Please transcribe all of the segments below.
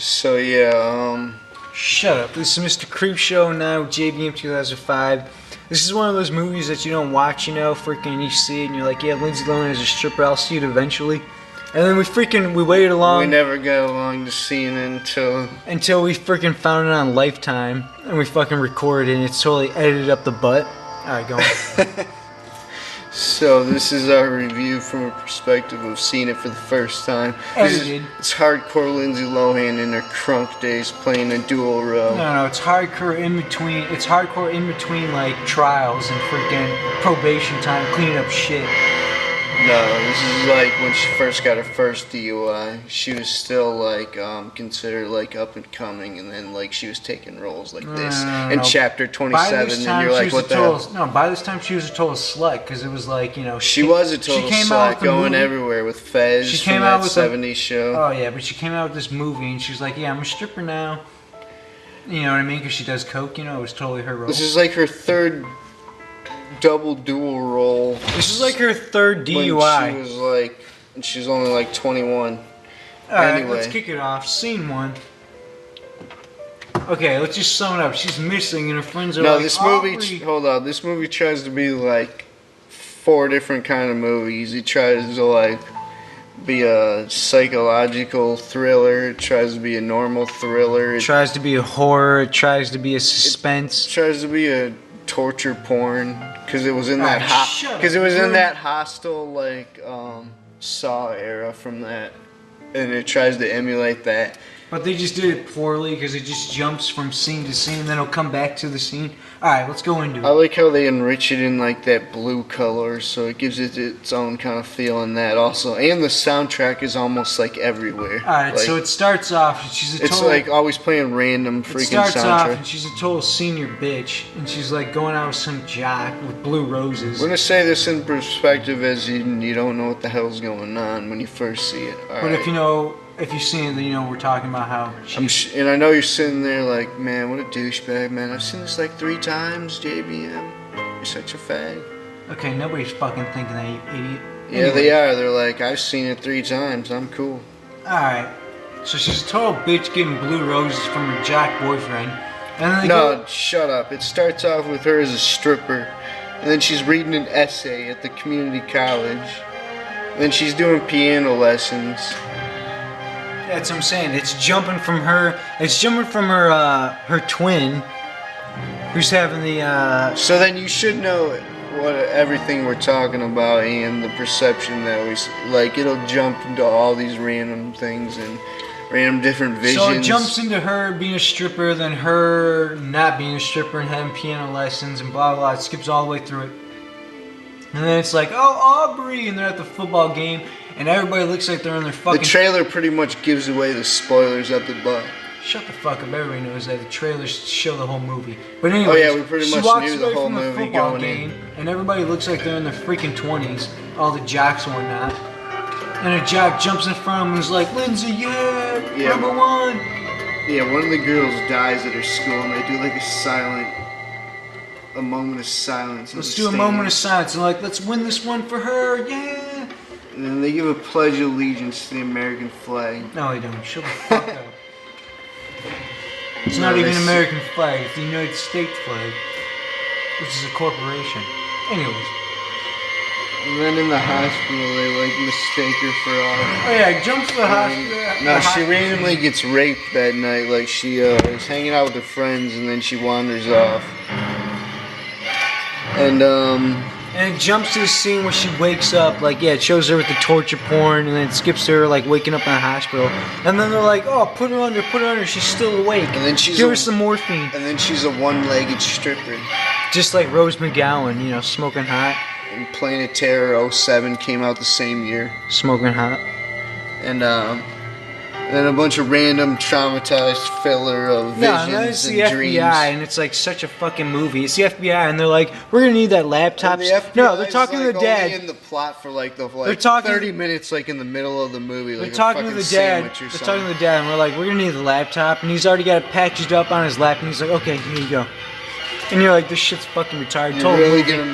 So yeah, Shut up. This is Mr. Creepshow now, JBM 2005. This is one of those movies that you don't watch, you know, freaking you see it and you're like, yeah, Lindsay Lohan is a stripper, I'll see it eventually. And then we waited along. we never got along to seeing it until we freaking found it on Lifetime and we fucking recorded it and it's totally edited up the butt. Alright, go on. So this is our review from a perspective of seeing it for the first time. It's hardcore Lindsay Lohan in her crunk days playing a dual role. No, it's hardcore in between. It's hardcore in between like trials and freaking probation time, cleaning up shit. No, this is like when she first got her first DUI. She was still like considered like up and coming, and then like she was taking roles like this in chapter 27, and you're like, what the hell? No, by this time she was a total slut because it was like, you know, she was a total slut going everywhere with Fez. She came out with that 70s show. Oh yeah, but she came out with this movie and she's like, yeah, I'm a stripper now. You know what I mean? Because she does coke. You know, it was totally her role. This is like her third double dual role. This is like her third DUI. When she was only like 21. Alright, anyway, let's kick it off. Scene 1. Okay, let's just sum it up. She's missing and her friends are like, this movie, hold on, this movie tries to be like 4 different kind of movies. It tries to like be a psychological thriller, it tries to be a normal thriller. It tries to be a horror, it tries to be a suspense. It tries to be a torture porn because it was in that that hostile like Saw era from that, and it tries to emulate that. But they just did it poorly because it just jumps from scene to scene and then it'll come back to the scene. Alright, let's go into it. I like how they enrich it in like that blue color, so it gives it its own kind of feel in that also. And the soundtrack is almost like everywhere. Alright, like, so it starts off and she's a total... It's like always playing random freaking soundtrack. It starts off and she's a total senior bitch and she's like going out with some jock with blue roses. We're gonna say this in perspective as you don't know what the hell's going on when you first see it. But if you know... If you've seen it, then you know we're talking about how and I know you're sitting there like, man, what a douchebag, man. I've seen this like 3 times, JBM. You're such a fag. Okay, nobody's fucking thinking that, you idiot. Yeah, anyway. They are. They're like, I've seen it 3 times. I'm cool. Alright. So she's a total bitch getting blue roses from her jock boyfriend. And then shut up. It starts off with her as a stripper. And then she's reading an essay at the community college. And then she's doing piano lessons. That's what I'm saying. It's jumping from her. It's jumping from her twin, who's having the. So then you should know what everything we're talking about and the perception that we like. It'll jump into all these random things and random different visions. So it jumps into her being a stripper, then her not being a stripper and having piano lessons and blah blah. It skips all the way through it, and then it's like, oh, Aubrey, and they're at the football game. And everybody looks like they're in their fucking... The trailer pretty much gives away the spoilers up the butt. Shut the fuck up. Everybody knows that. The trailers show the whole movie. But anyway, oh yeah, we pretty much knew the whole movie going in. And everybody looks like they're in their freaking 20s. All the jocks and whatnot. And a jock jumps in front of him and is like, Lindsay, yeah, number 1. Yeah, one of the girls dies at her school and they do like a moment of silence. Let's do a moment of silence. And like, let's win this one for her, yeah. And then they give a pledge of allegiance to the American flag. No, they don't. Shut the fuck up. It's not even an American flag. It's the United States flag, which is a corporation. Anyways. And then in the hospital, they like mistake her for Oh yeah, jumps to the hospital. No, she randomly gets raped that night. Like she is hanging out with her friends, and then she wanders off. And it jumps to the scene where she wakes up, like, yeah, it shows her with the torture porn, and then it skips to her, like, waking up in the hospital. And then they're like, oh, put her under, she's still awake. And then she's give her some morphine. And then she's a one-legged stripper. Just like Rose McGowan, you know, smoking hot. And Planet of Terror 07 came out the same year. Smoking hot. And, then a bunch of random traumatized filler of visions and dreams. FBI, and it's like such a fucking movie. It's the FBI, and they're like, "We're gonna need that laptop." No, they're talking to the dad. Only in the plot for like the 30 minutes, like in the middle of the movie. Like they're talking to the dad. They're talking to the dad, and we're like, "We're gonna need the laptop," and he's already got it packaged up on his lap, and he's like, "Okay, here you go." And you're like, "This shit's fucking retarded." You're really gonna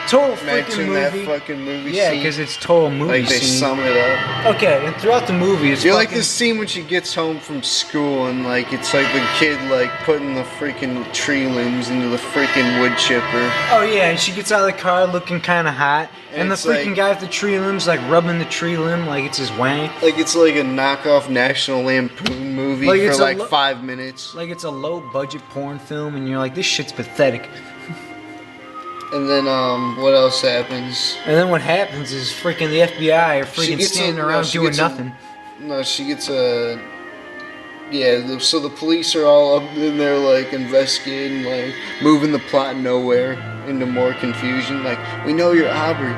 total freaking Mention movie. that fucking movie Yeah, scene. because it's total movie Like they scene. sum it up. Okay, and throughout the movie, it's You like fucking- this scene when she gets home from school and like it's like the kid like putting the freaking tree limbs into the freaking wood chipper. Oh yeah, and she gets out of the car looking kind of hot, and the it's freaking like- guy with the tree limbs like rubbing the tree limb like it's his wang. Like it's like a knockoff National Lampoon movie Like for it's a like lo- 5 minutes. Like it's a low budget porn film, and you're like, this shit's pathetic. And then what else happens? And then what happens is freaking the FBI are freaking standing around doing nothing. No, she gets a. Yeah, so the police are all up in there, like, investigating, like, moving the plot nowhere into more confusion. Like, we know you're Aubrey.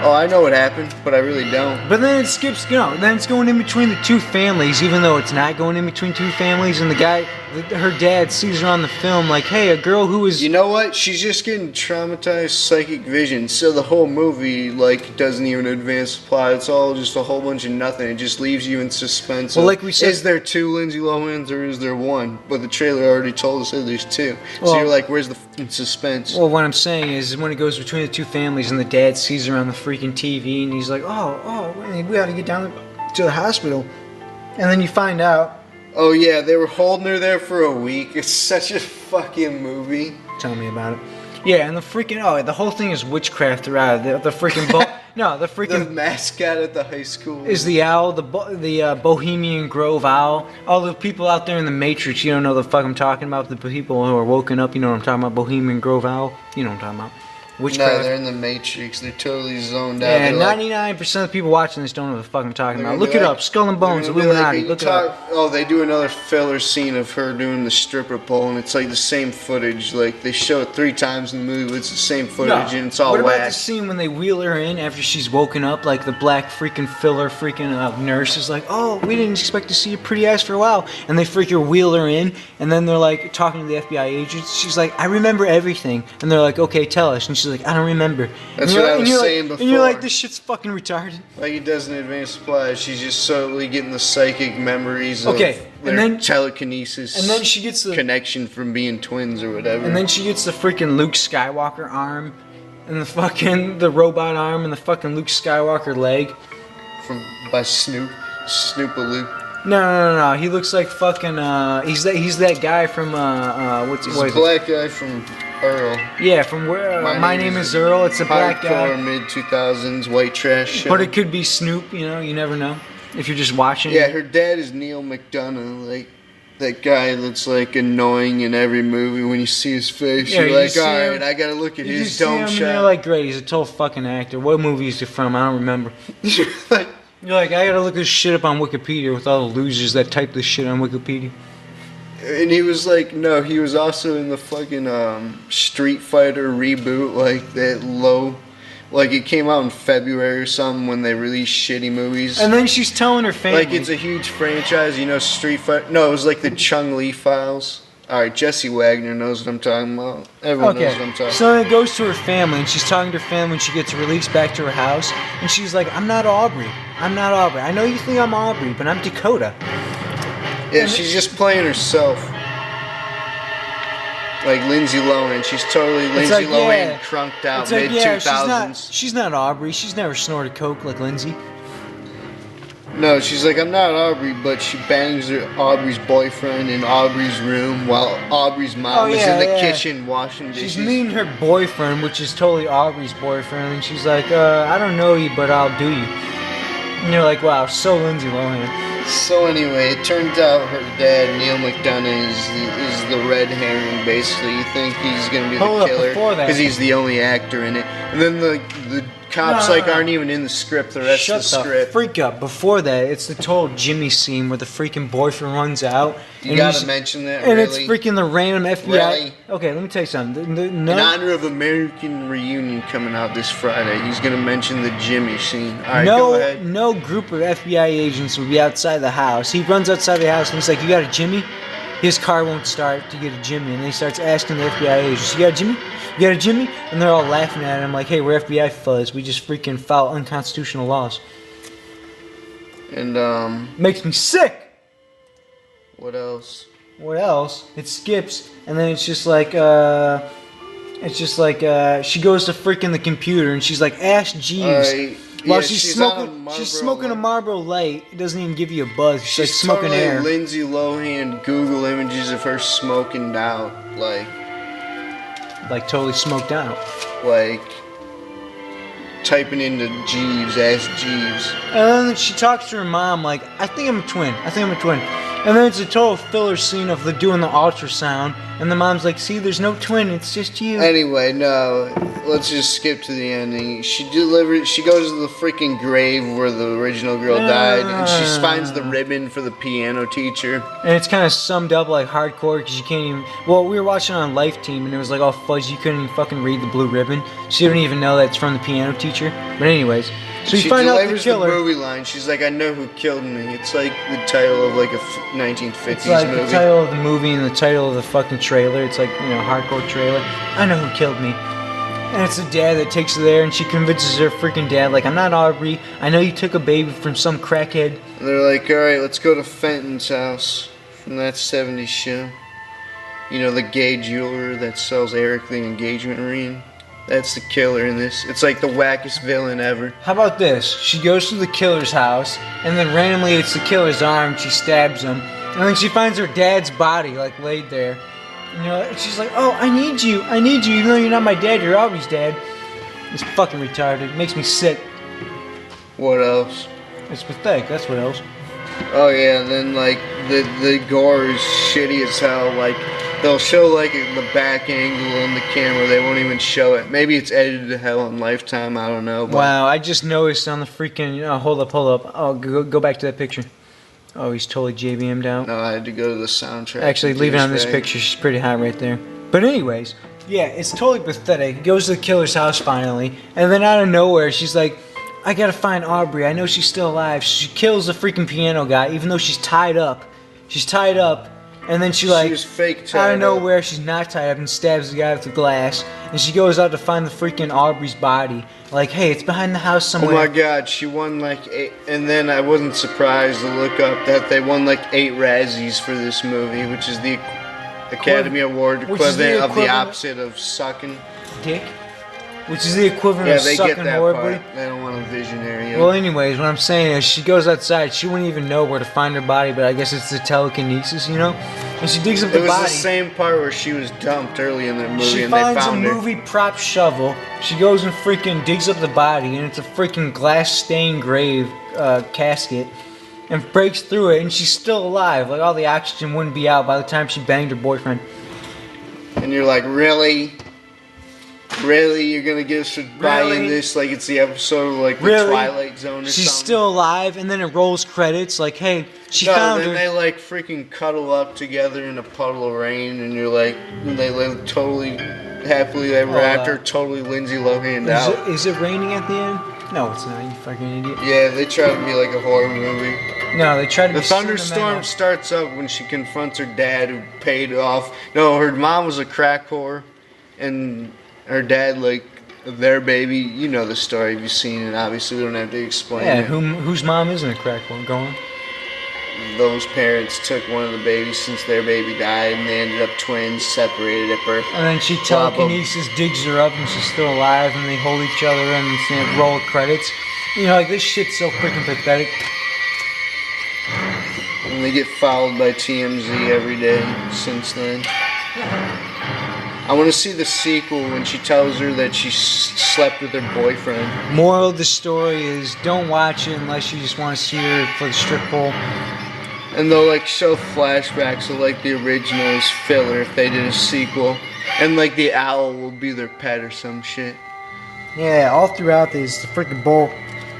Oh, I know what happened, but I really don't. But then it skips, then it's going in between the two families, even though it's not going in between two families. And the guy, her dad sees her on the film like, hey, a girl who was... You know what? She's just getting traumatized psychic vision. So the whole movie, like, doesn't even advance the plot. It's all just a whole bunch of nothing. It just leaves you in suspense. Well, of, like we said... Is there 2 Lindsay Lohans or is there 1? But the trailer already told us that there's 2. Well, so you're like, where's the fucking suspense? Well, what I'm saying is when it goes between the two families and the dad sees her on the freaking TV and he's like, oh, we gotta get down to the hospital. And then you find out... Oh yeah, they were holding her there for a week. It's such a fucking movie. Tell me about it. Yeah, and the freaking the whole thing is witchcraft throughout. The freaking the freaking The mascot at the high school is the owl, the Bohemian Grove owl. All the people out there in the Matrix, you don't know the fuck I'm talking about. The people who are woken up, you know what I'm talking about. Bohemian Grove owl, you know what I'm talking about. Witchcraft. No, they're in the Matrix. They're totally zoned out. Yeah, They're 99% of the people watching this don't know what the fuck I'm talking about. They're Look gonna it be up. Skull and Bones, they're gonna be Illuminati. like, Look it up. Oh, they do another filler scene of her doing the stripper pole, and it's like the same footage. Like they show it 3 times in the movie, but it's the same footage, and it's all What about the whack. scene when they wheel her in after she's woken up? Like the black freaking filler freaking nurse is like, oh, we didn't expect to see your pretty eyes for a while. And they freaking wheel her in, and then they're like talking to the FBI agents. She's like, I remember everything. And they're like, okay, tell us. And she's like, I don't remember. That's and what I and was saying like, And you're like, before. this shit's fucking retarded. Like it doesn't advance the plot. She's just slowly getting the psychic memories Okay, of and their then- telekinesis And then she gets the connection from being twins or whatever. And then she gets the freaking Luke Skywalker arm, and the robot arm, and the fucking Luke Skywalker leg. by Snoop-a-Loop. No. He looks like fucking. He's that guy from what's He's what a is it? black guy from Earl. Yeah, from where? My name is Earl. It's a black guy. Hardcore mid-2000s white trash show. But it could be Snoop. You never know if you're just watching. Yeah, her dad is Neil McDonough, like that guy that's like annoying in every movie. When you see his face, Yeah, you're you like, see all him- right, I gotta look at You his just see him dome and shot. you're like, great, he's a total fucking actor. What movie is he from? I don't remember. Like, You're like, I gotta look this shit up on Wikipedia with all the losers that type this shit on Wikipedia. and he was like, no, he was also in the fucking Street Fighter reboot, like that low. Like it came out in February or something when they released shitty movies. And then she's telling her family. Like it's a huge franchise, you know, Street Fighter. No, it was like the Chung-Li files. All right, Jesse Wagner knows what I'm talking about. Everyone knows what I'm talking about. So then it goes to her family, and she's talking to her family when she gets released back to her house, and she's like, I'm not Aubrey. I'm not Aubrey. I know you think I'm Aubrey, but I'm Dakota. Yeah, she's just playing herself. Like Lindsay Lohan. She's totally Lindsay like, Lohan yeah. crunked out It's like, mid-2000s. she's not Aubrey. She's never snorted coke like Lindsay. No, she's like, I'm not Aubrey, but she bangs Aubrey's boyfriend in Aubrey's room while Aubrey's mom is in the kitchen washing dishes. She's meeting her boyfriend, which is totally Aubrey's boyfriend, and she's like, I don't know you, but I'll do you. And you're like, wow, so Lindsay Lohan. So anyway, it turns out her dad, Neil McDonough, is the red herring, basically. You think he's going to be Hold the up, killer before that. because he's the only actor in it. And then the cops No. aren't even in the script, the rest Shut of the script. freak up. Before that, it's the total Jimmy scene where the freaking boyfriend runs out. You and gotta he's- mention that, And really. it's freaking the random FBI. Really? Okay, let me tell you something. In honor of American Reunion coming out this Friday, he's going to mention the Jimmy scene. All right, go ahead. no group of FBI agents will be outside the house. He runs outside the house and he's like, you got a Jimmy? His car won't start to get a Jimmy. And then he starts asking the FBI agents, you got a Jimmy? You got a Jimmy? And they're all laughing at him like, hey, we're FBI fuzz. We just freaking foul unconstitutional laws. And, Makes me sick. what else? What else? It skips, and then it's just like, It's just like she goes to freaking the computer and she's like, "Ask Jeeves." While she's smoking a Marlboro Light. It doesn't even give you a buzz. She's like smoking totally air. Lindsay Lohan Google images of her smoking out, like totally smoked out. Like typing into Jeeves, ask Jeeves. And then she talks to her mom like, "I think I'm a twin. I think I'm a twin." And then it's a total filler scene of doing the ultrasound, and the mom's like, "See, there's no twin. It's just you." Anyway, no. Let's just skip to the ending. She goes to the freaking grave where the original girl died, and she finds the ribbon for the piano teacher. And it's kind of summed up like hardcore because you can't even. Well, we were watching on Life Team, and it was like all fuzzy. You couldn't even fucking read the blue ribbon, so you don't even know that's from the piano teacher. But anyways, so you find out the killer. The movie line. She's like, "I know who killed me." It's like the title of like a 1950s it's like movie. The title of the movie and the title of the fucking trailer. It's like, hardcore trailer. I know who killed me. And it's the dad that takes her there, and she convinces her freaking dad, like, "I'm not Aubrey. I know you took a baby from some crackhead." And they're like, "All right, let's go to Fenton's house from that 70s show. You know, the gay jeweler that sells Eric the engagement ring. That's the killer in this. It's like the wackest villain ever." How about this? She goes to the killer's house, and then randomly it's the killer's arm. She stabs him, and then she finds her dad's body, like, laid there. And she's like, "Oh, I need you, even though you're not my dad, you're Aubrey's dad." It's fucking retarded. It makes me sick. What else? It's pathetic, that's what else. Oh yeah, and then like the gore is shitty as hell. Like they'll show like the back angle on the camera, they won't even show it. Maybe it's edited to hell on Lifetime, I don't know. But wow, I just noticed on the freaking hold up. Oh, go back to that picture. Oh, he's totally JBM'd out. No, I had to go to the soundtrack. Actually, leave it on this picture. She's pretty hot right there. But anyways, yeah, it's totally pathetic. He goes to the killer's house finally, and then out of nowhere, she's like, "I gotta find Aubrey. I know she's still alive." She kills the freaking piano guy, even though she's tied up. She's tied up, and then she was fake tied out of nowhere, she's not tied up and stabs the guy with the glass. And she goes out to find the freaking Aubrey's body. Like, "Hey, it's behind the house somewhere." Oh my god, she won like 8, and then I wasn't surprised to look up that they won like 8 Razzies for this movie, which is the Academy Award equivalent of the opposite of sucking dick. Which is the equivalent of sucking they get that horribly. part. They don't want a visionary. Well, anyways, what I'm saying is she goes outside. She wouldn't even know where to find her body, but I guess it's the telekinesis, And she digs up the body. It was the same part where she was dumped early in the movie, she and they finds found a her. movie prop shovel. She goes and freaking digs up the body, and it's a freaking glass-stained grave casket, and breaks through it, and she's still alive. Like, all the oxygen wouldn't be out by the time she banged her boyfriend. And you're like, really? Really? You're gonna get us to buy in this like it's the episode of like the Twilight Zone or something? She's still alive, and then it rolls credits like, "Hey, she found her." Then they like freaking cuddle up together in a puddle of rain, and you're like, they live totally happily ever after, totally Lindsay Lohan out. Is it raining at the end? No, it's not. You fucking idiot. Yeah, they try to be like a horror movie. No, they try to be. The thunderstorm starts up when she confronts her dad, who paid off. No, her mom was a crack whore, and her dad, like, their baby, you know the story, you've seen it, obviously, we don't have to explain it. Yeah, whose mom isn't a crack one? Go on. Those parents took one of the babies since their baby died, and they ended up twins, separated at birth. And then she telekinesis digs her up, and she's still alive, and they hold each other, and it's roll credits. Like, this shit's so freaking pathetic. And they get followed by TMZ every day since then. I want to see the sequel when she tells her that she slept with her boyfriend. Moral of the story is don't watch it unless you just want to see her for the strip pole. And they'll like show flashbacks of like the original as filler if they did a sequel. And like the owl will be their pet or some shit. Yeah, all throughout this, the freaking bull.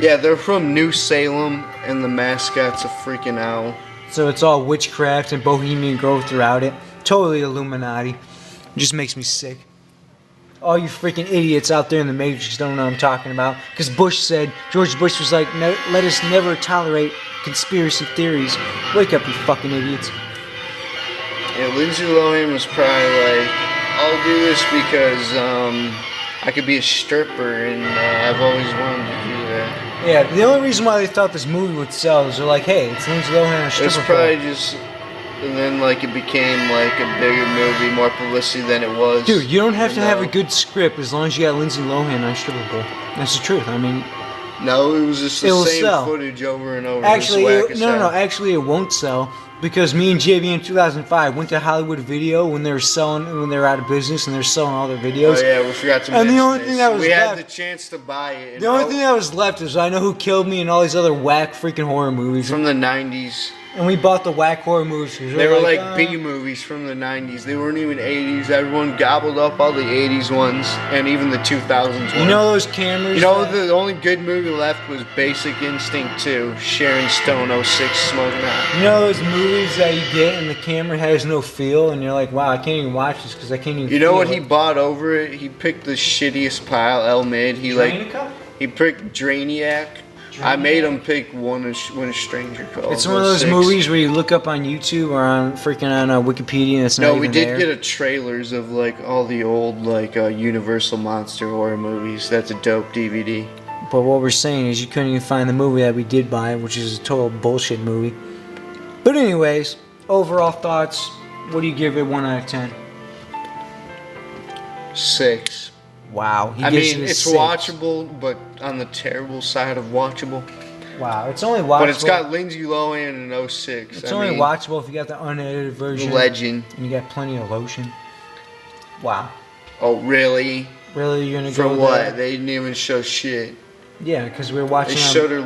Yeah, they're from New Salem and the mascot's a freaking owl. So it's all witchcraft and bohemian grove throughout it. Totally Illuminati. It just makes me sick. All you freaking idiots out there in the Matrix don't know what I'm talking about. Because George Bush was like, let us never tolerate conspiracy theories. Wake up, you fucking idiots. Yeah, Lindsay Lohan was probably like, I'll do this because I could be a stripper and I've always wanted to do that. Yeah, the only reason why they thought this movie would sell is they're like, hey, it's Lindsay Lohan and a stripper. It's probably just and then like it became like a bigger movie, more publicity than it was. Dude, you don't have to have a good script as long as you got Lindsay Lohan on stripper pole. That's the truth. I mean, no, it was just the same footage over and over. Actually, no. Actually, it won't sell because me and JBM 2005 went to Hollywood Video when they were out of business and they're selling all their videos. Oh yeah, we forgot to mention this. We had the chance to buy it. The only thing that was left is I Know Who Killed Me and all these other whack freaking horror movies from the 90s. And we bought the whack horror movies. They were like B movies from the 90s. They weren't even 80s. Everyone gobbled up all the 80s ones and even the 2000s ones. You know those cameras? You know, the only good movie left was Basic Instinct 2. Sharon Stone, 06, Smoking Hot. You know those movies that you get and the camera has no feel and you're like, wow, I can't even watch this because I can't even You know what he bought over it? He picked the shittiest pile, L-Mid. He picked Drainiac. I made him pick When a Stranger Calls. It's one of those movies where you look up on YouTube or on Wikipedia and it's not even there. No, we did get a trailers of like all the old like Universal monster horror movies. That's a dope DVD. But what we're saying is you couldn't even find the movie that we did buy, which is a total bullshit movie. But anyways, overall thoughts, what do you give it 1 out of 10? 6. Wow. I mean, it's watchable, but on the terrible side of watchable. Wow, it's only watchable. But it's got Lindsay Lohan in 06. It's only watchable if you got the unedited version. Legend. And you got plenty of lotion. Wow. Oh, really? Really, you're gonna go for what? there? They didn't even show shit. Yeah, because we were watching.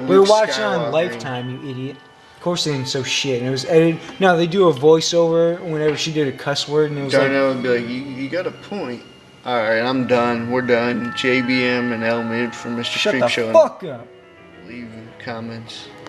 We were watching on Lifetime, you idiot. Of course they didn't show shit, and it was edited. No, they do a voiceover whenever she did a cuss word, and it was Darnell would be like, "You got a point." All right, I'm done. We're done. JBM and L-Mid from Mr. Creep Show. Shut the fuck up. Leave comments.